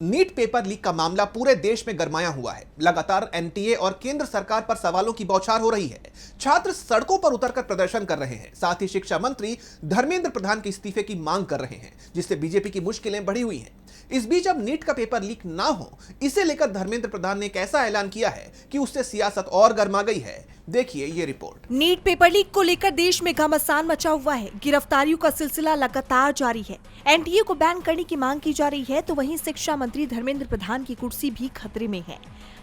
NEET paper leak का मामला पूरे देश में गरमाया हुआ है। लगातार एनटीए और केंद्र सरकार पर सवालों की बौछार हो रही है। छात्र सड़कों पर उतरकर प्रदर्शन कर रहे हैं। साथ ही शिक्षा मंत्री धर्मेंद्र प्रधान के इस्तीफे की मांग कर रहे हैं, जिससे बीजेपी की मुश्किलें बढ़ी हुई हैं। इस बीच अब नीट का पेपर लीक ना हो, इसे लेकर धर्मेंद्र प्रधान ने एक ऐसा ऐलान किया है कि उससे सियासत और गर्मा गई है। देखिए ये रिपोर्ट। नीट पेपर लीक को लेकर देश में घमासान मचा हुआ है। गिरफ्तारियों का सिलसिला लगातार जारी है। एनटीए को बैन करने की मांग की जा रही है, तो वहीं शिक्षा मंत्री धर्मेंद्र प्रधान की कुर्सी भी खतरे में है।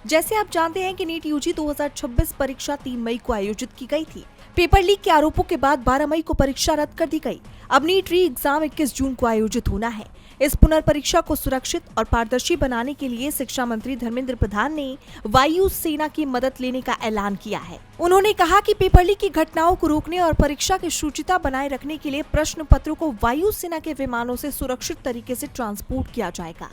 जैसे आप जानते हैं कि नीट यूजी 2026 परीक्षा 3 मई को आयोजित की गई थी। पेपर लीक के आरोपों के बाद 12 मई को परीक्षा रद्द कर दी गई। अब नीट री एग्जाम 21 जून को आयोजित होना है। इस पुनर्परीक्षा को सुरक्षित और पारदर्शी बनाने के लिए शिक्षा मंत्री धर्मेंद्र प्रधान ने वायु सेना की मदद लेने का ऐलान किया है। उन्होंने कहा कि पेपर लीक की घटनाओं को रोकने और परीक्षा की शुचिता बनाए रखने के लिए प्रश्न पत्रों को वायु सेना के विमानों से सुरक्षित तरीके से ट्रांसपोर्ट किया जाएगा।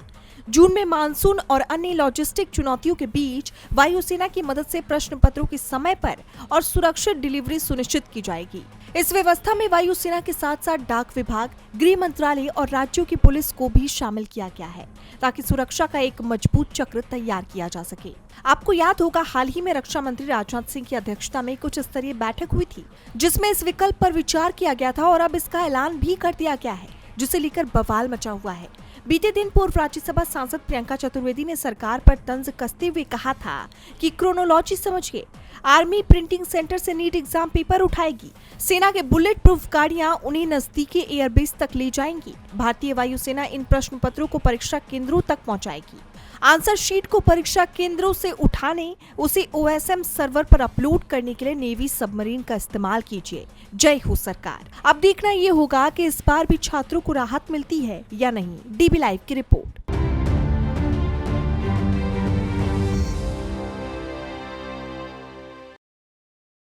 जून में मानसून और अन्य लॉजिस्टिक चुनौतियों के बीच वायुसेना की मदद से प्रश्न पत्रों की समय पर और सुरक्षित डिलीवरी सुनिश्चित की जाएगी। इस व्यवस्था में वायुसेना के साथ साथ डाक विभाग, गृह मंत्रालय और राज्यों की पुलिस को भी शामिल किया गया है, ताकि सुरक्षा का एक मजबूत चक्र तैयार किया जा सके। आपको याद होगा, हाल ही में रक्षा मंत्री राजनाथ सिंह की अध्यक्षता में कुछ स्तरीय बैठक हुई थी, जिसमें इस विकल्प पर विचार किया गया था और अब इसका ऐलान भी कर दिया गया है, जिसे लेकर बवाल मचा हुआ है। बीते दिन पूर्व राज्यसभा सांसद प्रियंका चतुर्वेदी ने सरकार पर तंज कसते हुए कहा था कि क्रोनोलॉजी समझिए, आर्मी प्रिंटिंग सेंटर से नीट एग्जाम पेपर उठाएगी, सेना के बुलेट प्रूफ गाड़ियां उन्हें नजदीकी एयरबेस तक ले जाएंगी, भारतीय वायुसेना इन प्रश्न पत्रों को परीक्षा केंद्रों तक पहुंचाएगी, आंसर शीट को परीक्षा केंद्रों से उठाने उसे OSM सर्वर पर अपलोड करने के लिए नेवी सबमरीन का इस्तेमाल कीजिए। जय हो सरकार। अब देखना ये होगा कि इस बार भी छात्रों को राहत मिलती है या नहीं। DB लाइव की रिपोर्ट।